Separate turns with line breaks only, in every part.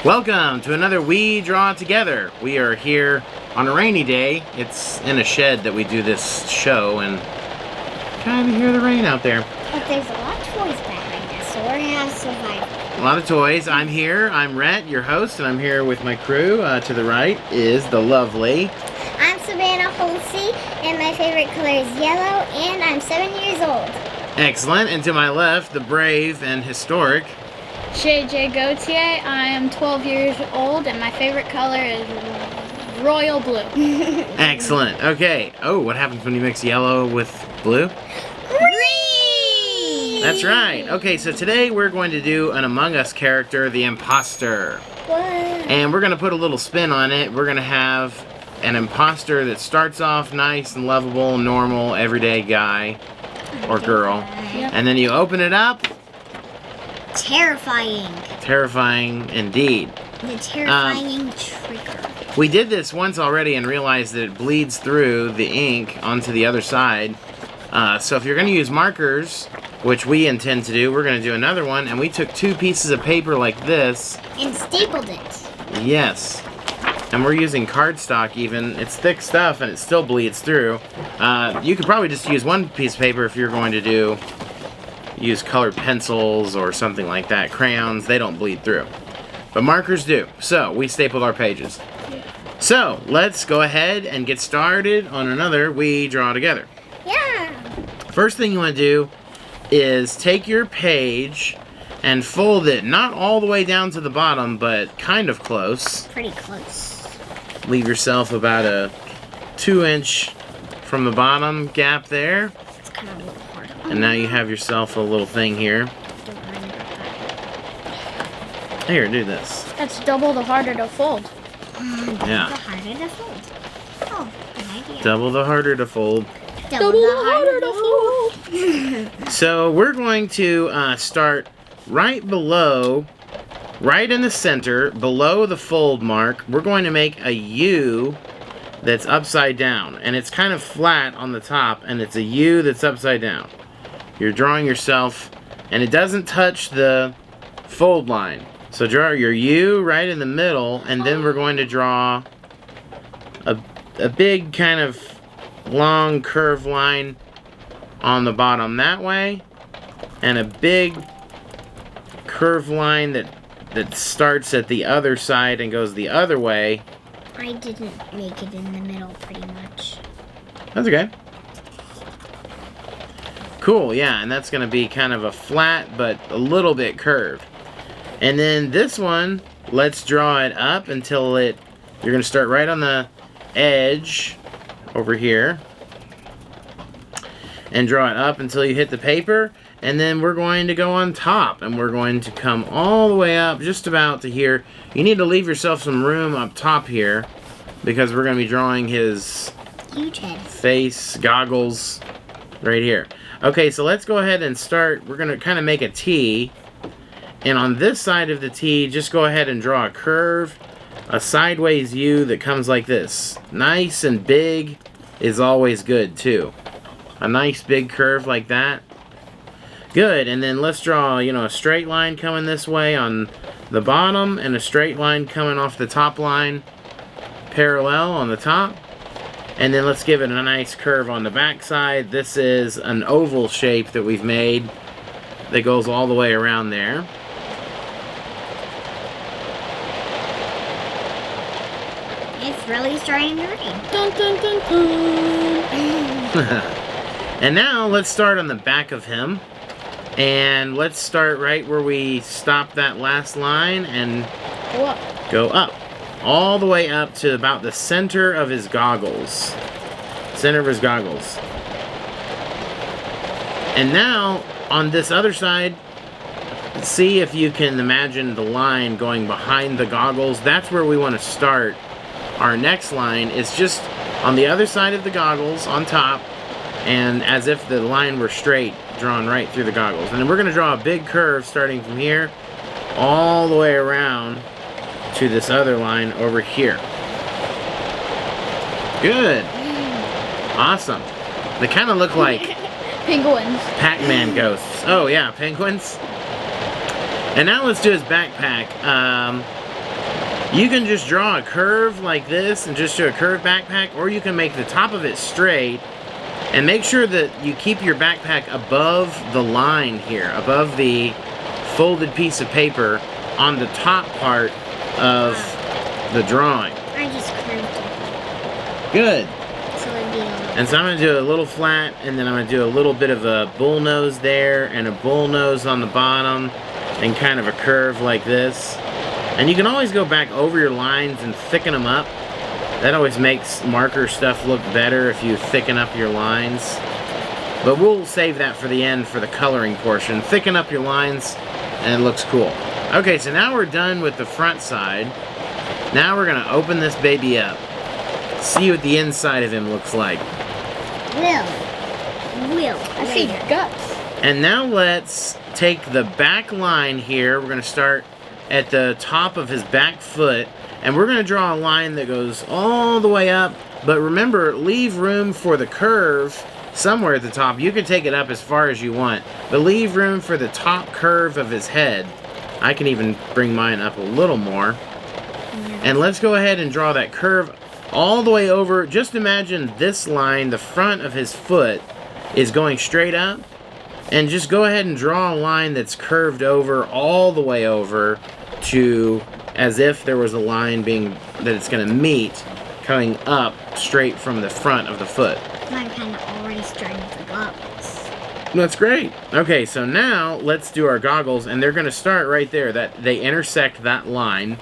Welcome to another We Draw Together. We are here on a rainy day. It's in a shed that we do this show, and kind of hear the rain out there.
But there's a lot of toys behind us, so we're going to have to survive.
A lot of toys. I'm here. I'm Rhett, your host, and I'm here with my crew. To the right is the lovely...
I'm Hulcy, and my favorite color is yellow, and I'm 7 years old.
Excellent. And to my left, the brave and historic...
JJ Gautier. I am 12 years old, and my favorite color is royal blue.
Excellent. Okay. Oh, what happens when you mix yellow with blue?
Green!
That's right. Okay, so today we're going to do an Among Us character, the Imposter.
What?
And we're going to put a little spin on it. We're going to have an imposter that starts off nice and lovable, normal, everyday guy or girl.
Yep.
And then you open it up.
Terrifying.
Terrifying indeed.
The terrifying trigger.
We did this once already and realized that it bleeds through the ink onto the other side. So if you're going to use markers, which we intend to do, we're going to do another one. And we took 2 pieces of paper like this.
And stapled it.
Yes. And we're using cardstock even. It's thick stuff and it still bleeds through. You could probably just use 1 piece of paper if you're going to use colored pencils or something like that. Crayons, they don't bleed through. But markers do. So, we stapled our pages. So, let's go ahead and get started on another We Draw Together.
Yeah.
First thing you want to do is take your page and fold it, not all the way down to the bottom, but kind of close.
Pretty close.
Leave yourself about a 2-inch from the bottom gap there.
It's kind of a little hard.
And now you have yourself a little thing here. Here, do this.
That's double the harder to fold.
Yeah.
The harder to fold. Oh, good idea.
Double the harder to fold.
Double the harder to fold.
So we're going to start right below, right in the center, below the fold mark. We're going to make a U that's upside down. And it's kind of flat on the top, and it's a U that's upside down. You're drawing yourself, and it doesn't touch the fold line. So draw your U right in the middle, and then we're going to draw a big kind of long curved line on the bottom that way, and a big curved line that starts at the other side and goes the other way.
I didn't make it in the middle pretty much.
That's okay. Cool, yeah, and that's going to be kind of a flat but a little bit curved. And then this one, let's draw it up until you're going to start right on the edge over here. And draw it up until you hit the paper. And then we're going to go on top. And we're going to come all the way up just about to here. You need to leave yourself some room up top here, because we're going to be drawing his
Huge head.
face, goggles, right here. Okay, so let's go ahead and start. We're going to kind of make a T. And on this side of the T, just go ahead and draw a curve, a sideways U that comes like this. Nice and big is always good, too. A nice big curve like that. Good, and then let's draw, a straight line coming this way on the bottom, and a straight line coming off the top line, parallel on the top. And then let's give it a nice curve on the back side. This is an oval shape that we've made that goes all the way around there.
It's really starting to rain.
Dun, dun, dun, dun.
And now let's start on the back of him. And let's start right where we stopped that last line and
Go up.
go up. All the way up to about the center of his goggles. Center of his goggles. And now, on this other side, see if you can imagine the line going behind the goggles. That's where we want to start. Our next line is just on the other side of the goggles, on top, and as if the line were straight, drawn right through the goggles. And then we're going to draw a big curve starting from here, all the way around to this other line over here. Good. Awesome. They kind of look like
Penguins.
Pac-Man ghosts. Oh yeah, penguins. And now let's do his backpack. You can just draw a curve like this and just do a curved backpack, or you can make the top of it straight and make sure that you keep your backpack above the line here, above the folded piece of paper on the top part of the drawing.
I just curved it.
Good.
So it'd be a little...
And so I'm going to do a little flat, and then I'm going to do a little bit of a bull nose there, and a bull nose on the bottom, and kind of a curve like this. And you can always go back over your lines and thicken them up. That always makes marker stuff look better if you thicken up your lines. But we'll save that for the end for the coloring portion. Thicken up your lines, and it looks cool. Okay, so now we're done with the front side. Now we're going to open this baby up. See what the inside of him looks like.
I see guts.
And now let's take the back line here. We're going to start at the top of his back foot, and we're going to draw a line that goes all the way up. But remember, leave room for the curve somewhere at the top. You can take it up as far as you want, but leave room for the top curve of his head. I can even bring mine up a little more. And let's go ahead and draw that curve all the way over. Just imagine this line, the front of his foot, is going straight up. And just go ahead and draw a line that's curved over all the way over to as if there was a line that it's going to meet coming up straight from the front of the foot.
Mine kind of already starting with the goggles.
That's great. Okay, so now let's do our goggles, and they're going to start right there. That they intersect that line.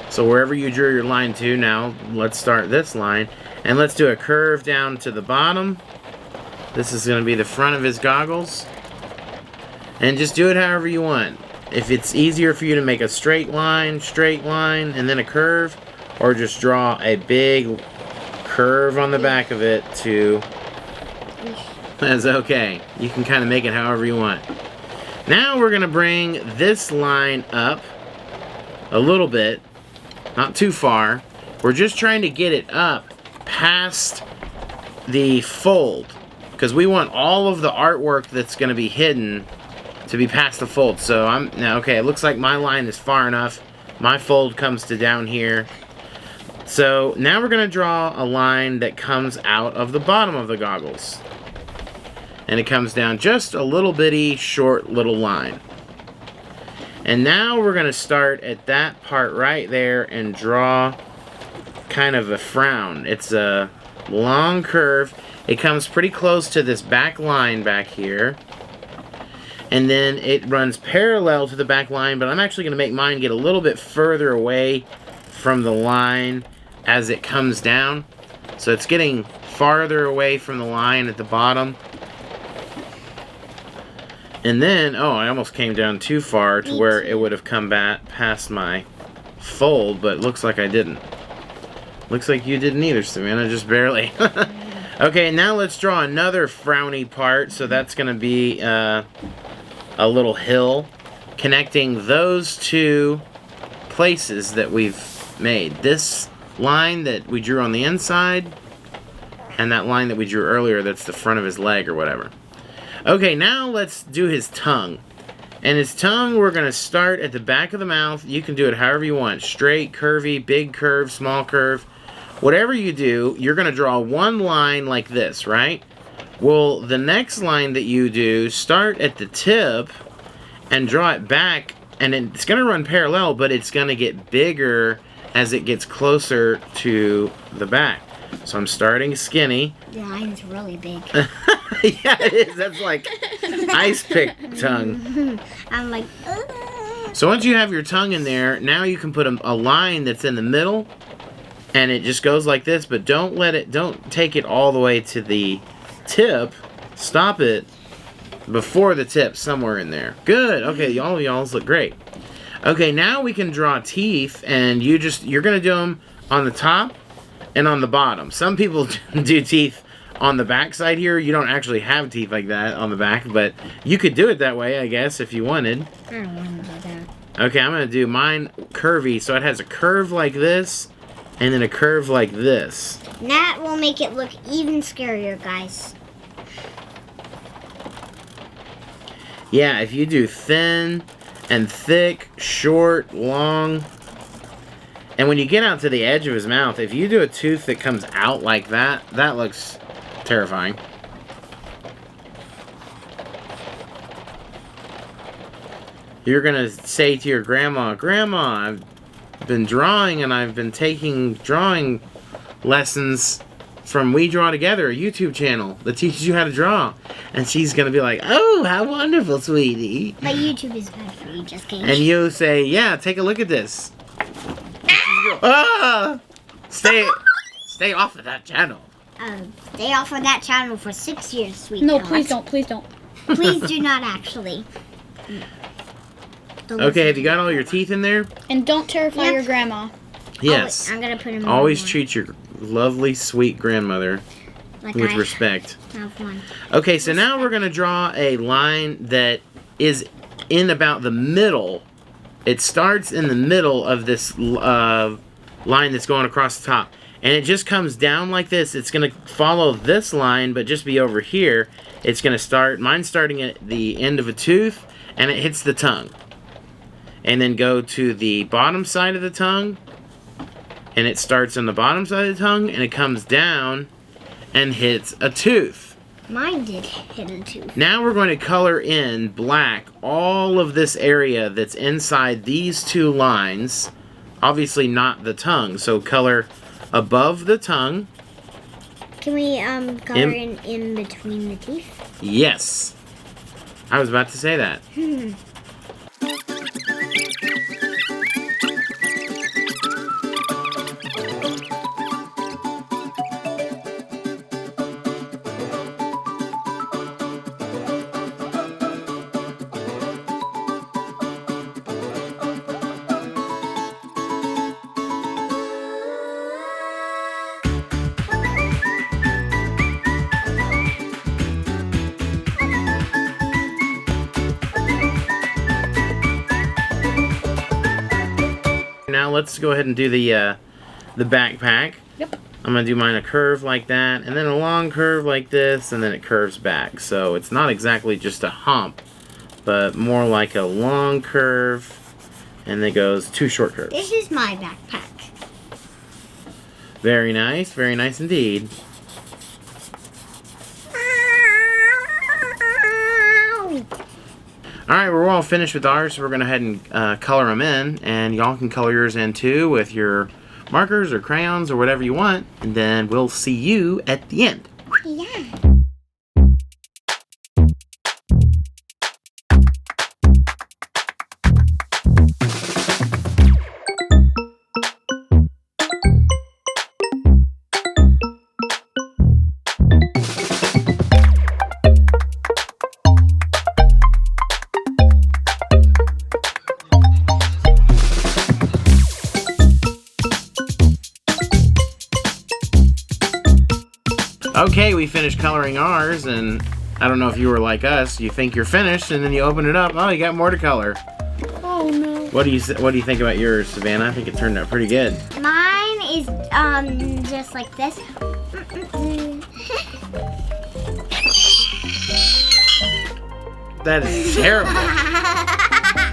So wherever you drew your line to, now let's start this line, and let's do a curve down to the bottom. This is going to be the front of his goggles. And just do it however you want. If it's easier for you to make a straight line, and then a curve, or just draw a big curve on the back of it too, that's okay. You can kind of make it however you want. Now we're going to bring this line up a little bit, not too far. We're just trying to get it up past the fold, because we want all of the artwork that's going to be hidden to be past the fold. So okay, it looks like my line is far enough. My fold comes to down here. So now we're going to draw a line that comes out of the bottom of the goggles. And it comes down just a little bitty short little line. And now we're going to start at that part right there and draw kind of a frown. It's a long curve. It comes pretty close to this back line back here. And then it runs parallel to the back line, but I'm actually going to make mine get a little bit further away from the line as it comes down. So it's getting farther away from the line at the bottom. And then, oh, I almost came down too far to where it would have come back past my fold, but it looks like I didn't. Looks like you didn't either, Savannah, just barely. Okay, now let's draw another frowny part. So that's going to be a little hill connecting those two places that we've made. This line that we drew on the inside, and that line that we drew earlier that's the front of his leg or whatever. Okay, now let's do his tongue. And his tongue, we're going to start at the back of the mouth. You can do it however you want. Straight, curvy, big curve, small curve. Whatever you do, you're going to draw one line like this, right? Well, the next line that you do, start at the tip and draw it back. And it's going to run parallel, but it's going to get bigger as it gets closer to the back. So I'm starting skinny.
The line's really big.
Yeah, it is. That's like ice pick tongue.
I'm like,
So once you have your tongue in there, now you can put a line that's in the middle, and it just goes like this, but don't take it all the way to the tip. Stop it before the tip, somewhere in there. Good. Okay, all of y'all's look great. Okay, now we can draw teeth, and you're gonna do them on the top and on the bottom. Some people do teeth on the back side here. You don't actually have teeth like that on the back, but you could do it that way, I guess, if you wanted.
I don't want to do that.
Okay, I'm going to do mine curvy, so it has a curve like this, and then a curve like this.
That will make it look even scarier, guys.
Yeah, if you do thin and thick, short, long, And when you get out to the edge of his mouth, if you do a tooth that comes out like that, that looks terrifying. You're gonna say to your grandma, Grandma, I've been drawing and I've been taking drawing lessons from We Draw Together, a YouTube channel that teaches you how to draw. And she's gonna be like, oh, how wonderful, sweetie.
But YouTube is bad for you, just kidding.
And you say, yeah, take a look at this. Ah! Stay off of that channel.
Stay off of that channel for 6 years, sweet.
No, please don't. Please don't.
Please do not actually.
Okay, have you got all your teeth in there?
And don't terrify
Yep.
your grandma.
Yes.
I'm gonna put him.
Always treat your lovely, sweet grandmother
like
with
I
respect.
have one.
Okay, so now we're going to draw a line that is in about the middle. It starts in the middle of this line that's going across the top. And it just comes down like this. It's going to follow this line, but just be over here. It's going to start, mine's starting at the end of a tooth, and it hits the tongue. And then go to the bottom side of the tongue, and it starts on the bottom side of the tongue, and it comes down and hits a tooth.
Mine did hit a tooth.
Now we're going to color in black all of this area that's inside these two lines. Obviously not the tongue, so color above the tongue.
Can we color in between the teeth?
Yes. I was about to say that. Now let's go ahead and do the backpack.
Yep.
I'm going to do mine a curve like that, and then a long curve like this, and then it curves back. So it's not exactly just a hump, but more like a long curve, and then goes two short curves.
This is my backpack.
Very nice indeed. Alright, we're all finished with ours, so we're going to head and color them in, and y'all can color yours in too with your markers or crayons or whatever you want, and then we'll see you at the end.
Yeah.
Okay, we finished coloring ours, and I don't know if you were like us. You think you're finished, and then you open it up. Oh, you got more to color.
Oh no.
What do you think about yours, Savannah? I think it turned out pretty good.
Mine is just like this.
That is terrible.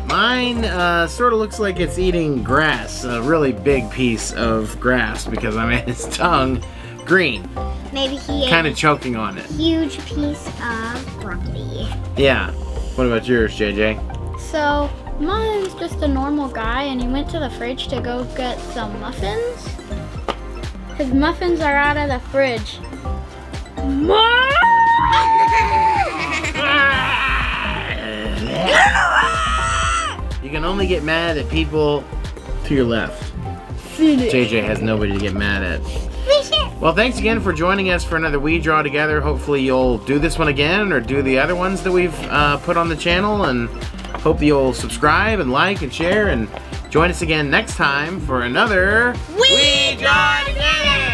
Mine sort of looks like it's eating grass, a really big piece of grass, because I made his tongue green.
Maybe he
Kind
ate
of choking on it.
a huge piece of broccoli.
Yeah. What about yours, JJ?
So, mine's just a normal guy, and he went to the fridge to go get some muffins. His muffins are out of the fridge.
You can only get mad at people to your left. JJ has nobody to get mad at. Well, thanks again for joining us for another We Draw Together. Hopefully you'll do this one again or do the other ones that we've put on the channel, and hope you'll subscribe and like and share and join us again next time for another
We Draw Together!